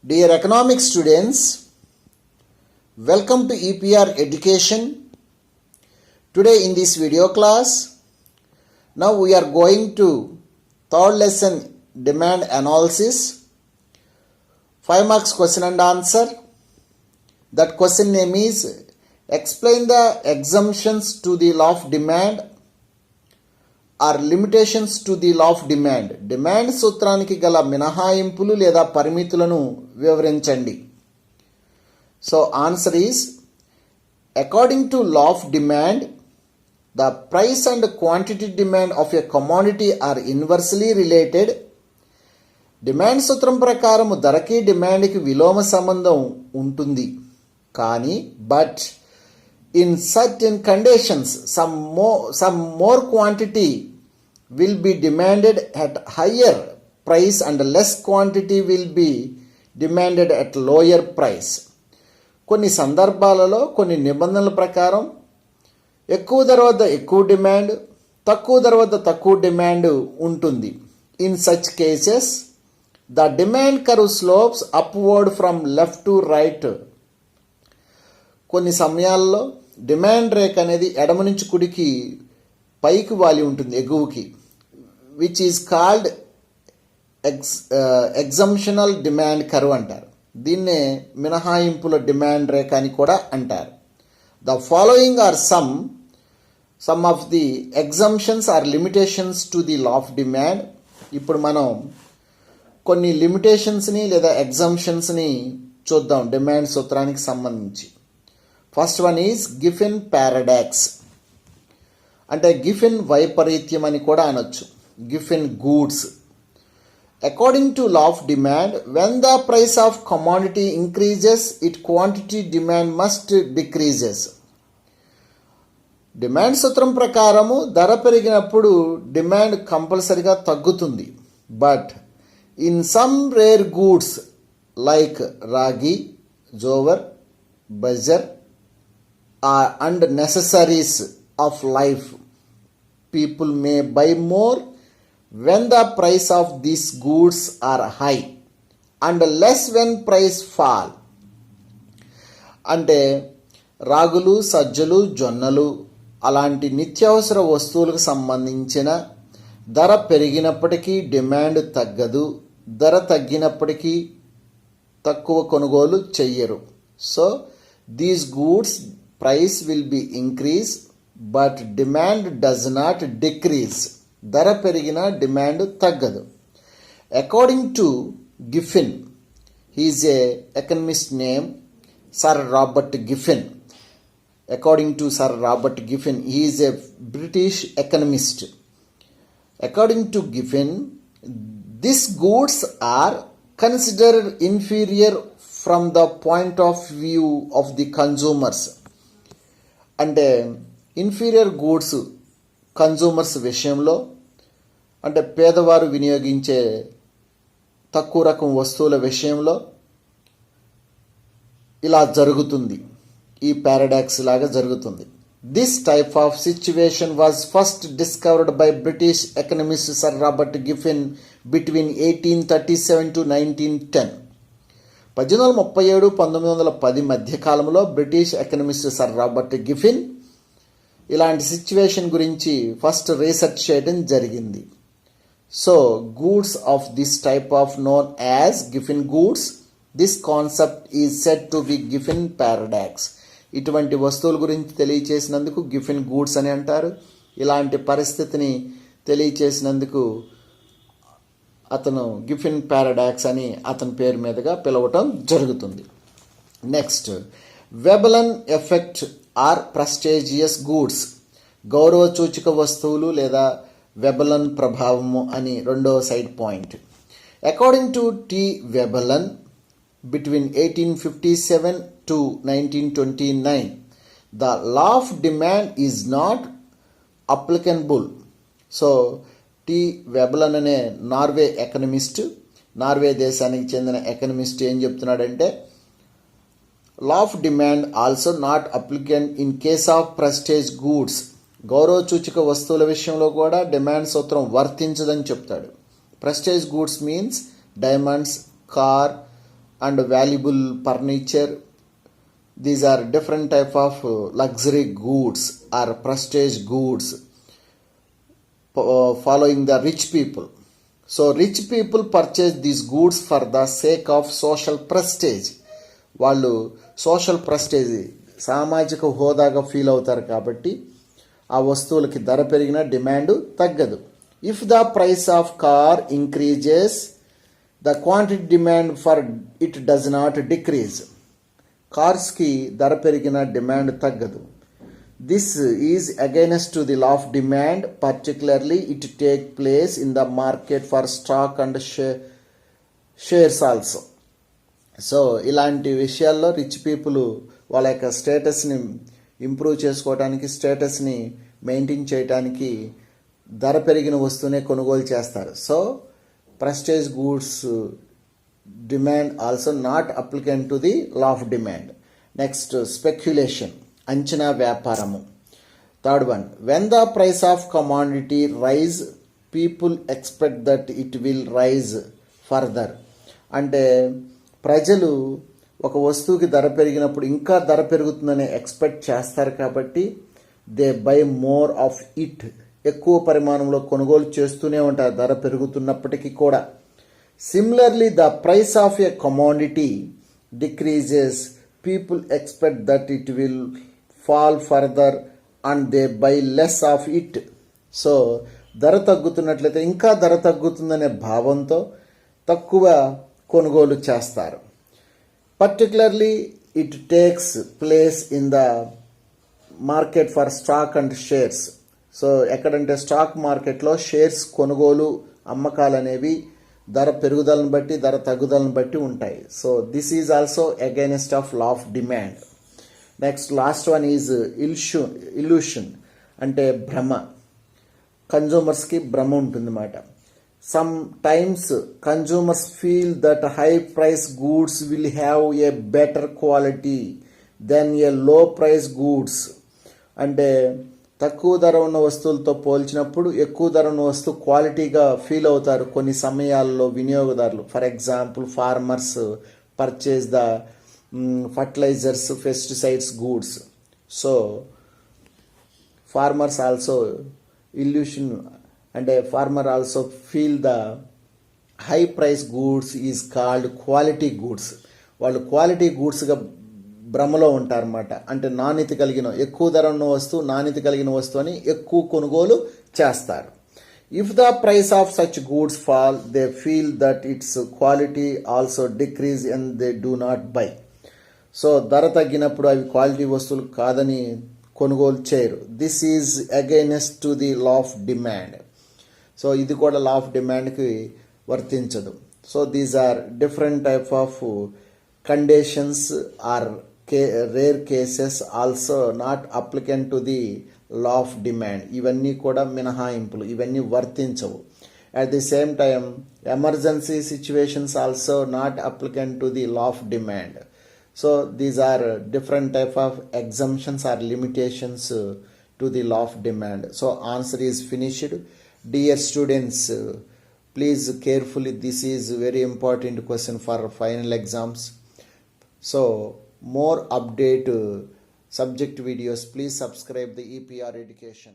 Dear economic students, welcome to EPR Education. Today in this video class, now we are going to third lesson demand analysis, 5 marks question and answer. That question name is explain the exemptions to the law of demand or limitations to the law of demand. Demand సూత్రానికి గల మినహాయింపులు లేదా పరిమితులను వివరించండి. So answer is according to law of demand the price and quantity demand of a commodity are inversely related. Demand సూత్రం ప్రకారం ధరకి డిమాండ్కి విలోమ సంబంధం ఉంటుంది. కానీ but in certain conditions some more quantity will be demanded at higher price and less quantity will be demanded at lower price. కొన్ని సందర్భాలలో కొన్ని నిబంధనల ప్రకారం ఎక్కువ ధర వద్ద ఎక్కువ డిమాండ్, తక్కువ ధర వద్ద తక్కువ డిమాండ్ ఉంటుంది. In such cases the demand curve slopes upward from left to right. కొన్ని సమయాల్లో డిమాండ్ రేఖ అనేది ఎడమ నుంచి కుడికి పైకి వాలి ఉంటుంది, ఎగువకి, which is called exceptional demand curve అంటారు. దీన్నే మినహాయింపుల డిమాండ్ రేఖ అని కూడా అంటారు. The following are some of the exemptions or limitations to the law of demand. ఇప్పుడు మనం కొన్ని లిమిటేషన్స్ని లేదా ఎగ్జంప్షన్స్ని చూద్దాం డిమాండ్ సూత్రానికి సంబంధించి. First one is Giffen paradox, అంటే గిఫెన్ వైపరీత్యం అని కూడా అనొచ్చు. Giffen goods. According to law of demand, when the price of commodity increases it quantity demand must decreases. Demand సూత్రం ప్రకారము ధర పెరిగినప్పుడు డిమాండ్ కంపల్సరిగా తగ్గుతుంది. But in some rare goods like ragi, jowar, bajra and necessaries of life, people may buy more when the price of these goods are high and less when price fall. అంటే రాగులు, సజ్జలు, జొన్నలు అలాంటి నిత్యావసర వస్తువులకు సంబంధించిన ధర పెరిగినప్పటికీ డిమాండ్ తగ్గదు, ధర తగ్గినప్పటికీ తక్కువ కొనుగోలు చెయ్యరు. So these goods price will be increase but demand does not decrease. ధర పెరిగిన డిమాండ్ తగ్గదు. According to Giffen, he is a economist name Sir Robert Giffin. According to Sir Robert Giffin, he is a British economist. According to Giffin, these goods are considered inferior from the point of view of the consumers. అంటే inferior goods consumers విషయంలో, అంటే పేదవారు వినియోగించే తక్కువ రకం వస్తువుల విషయంలో ఇలా జరుగుతుంది. ఈ పారాడాక్స్ లాగా జరుగుతుంది. This type of situation was first discovered by British economist sir Robert Giffen between 1837 to 1910. 1837-1910 మధ్యకాలంలో British economist sir Robert Giffen ఇలాంటి సిచ్యువేషన్ గురించి ఫస్ట్ రీసెర్చ్ చేయడం జరిగింది. So goods of this type of known as Giffen goods. This concept is said to be Giffen paradox. ఇటువంటి వస్తువుల గురించి తెలియచేసినందుకు గిఫిన్ goods అని అంటారు. ఇలాంటి పరిస్థితిని తెలియచేసినందుకు అతను గిఫిన్ పారాడాక్స్ అని అతని పేరు మీదుగా పిలవటం జరుగుతుంది. Next, Veblen effect or prestigious goods. గౌరవ సూచిక వస్తువులు లేదా వెబెలన్ ప్రభావము అని రెండవ side point. According to T Veblen, between 1857 to 1929 the law of demand is not applicable. So T Veblen అనే నార్వే ఎకనమిస్ట్, నార్వే దేశానికి చెందిన ఎకనమిస్ట్ ఏం చెప్తున్నాడంటే, law of demand also not applicant in case of prestige goods. గౌరవ సూచిక వస్తువుల విషయంలో కూడా డిమాండ్ సూత్రం వర్తించదని చెప్తాడు. Prestige goods means diamonds, car, and valuable furniture. These are different type of luxury goods or prestige goods following the rich people. So rich people purchase these goods for the sake of social prestige. వాళ్ళు social prestige సామాజిక హోదాగా feel అవుతారు కాబట్టి ఆ వస్తువులకి ధర పెరిగిన demand తగ్గదు. If the price of car increases the quantity demand for it does not decrease. కార్స్కి ధర పెరిగిన డిమాండ్ తగ్గదు. This is against to the law of demand, particularly it take place in the market for stock and shares also. So ఇలాంటి విషయాల్లో rich people వాళ్ళ యొక్క స్టేటస్ని improve చేసుకోవడానికి, స్టేటస్ని maintain చేయడానికి ధర పెరిగిన వస్తువునే కొనుగోలు చేస్తారు. So prestige goods demand also not applicant to the law of demand. Next speculation, అంచనా వ్యాపారము. Third one, when the price of commodity rise people expect that it will rise further. అంటే ప్రజలు ఒక వస్తువుకి ధర పెరిగినప్పుడు ఇంకా ధర పెరుగుతుందని ఎక్స్పెక్ట్ చేస్తారు కాబట్టి they by more of it. ఎక్కువ పరిమాణంలో కొనుగోలు చేస్తూనే ఉంటారు ధర పెరుగుతున్నప్పటికీ కూడా. Similarly the price of a commodity decreases people expect that it will fall further and they by less of it. So ధర తగ్గుతున్నట్లయితే ఇంకా ధర తగ్గుతుందనే భావంతో తక్కువ కొనుగోలు చేస్తారు. Particularly it takes place in the market for stock and shares. So ఎక్కడంటే stock మార్కెట్లో shares కొనుగోలు అమ్మకాలు అనేవి ధర పెరుగుదలను బట్టి ధర తగ్గుదలను బట్టి ఉంటాయి. So this is also against of law of demand. Next last one is illusion, అంటే భ్రమ. కన్జ్యూమర్స్కి భ్రమ ఉంటుందన్నమాట. Sometimes consumers feel that high price goods will have a better quality than a low price goods. అంటే తక్కువ ధర ఉన్న వస్తువులతో పోల్చినప్పుడు ఎక్కువ ధర ఉన్న వస్తువు క్వాలిటీగా ఫీల్ అవుతారు కొన్ని సమయాల్లో వినియోగదారులు. For example farmers purchase the fertilizers, pesticides goods. So farmers also illusion, అంటే farmer also feel the high price goods is called quality goods. వాళ్ళు క్వాలిటీ గూడ్స్గా భ్రమలో ఉంటారన్నమాట. అంటే నాణ్యత కలిగిన, ఎక్కువ ధర ఉన్న వస్తువు, నాణ్యత కలిగిన వస్తువు అని ఎక్కువ కొనుగోలు చేస్తారు. If the price of such goods fall they feel that its quality also decrease and they do not buy. So ధర తగ్గినప్పుడు అవి క్వాలిటీ వస్తువులు కాదని కొనుగోలు చేయరు. This is against to the law of demand. So ఇది కూడా లా ఆఫ్ డిమాండ్కి వర్తించదు. So these are different type of conditions are rare cases also not applicant to the law of demand. ఇవన్నీ కూడా మినహాయింపులు, ఇవన్నీ వర్తించవు. At the same time emergency situations also not applicant to the law of demand. So these are different type of exemptions or limitations to the law of demand. So answer is finished. Dear students, please carefully, this is very important question for final exams. So more update subject videos, please subscribe the EPR Education.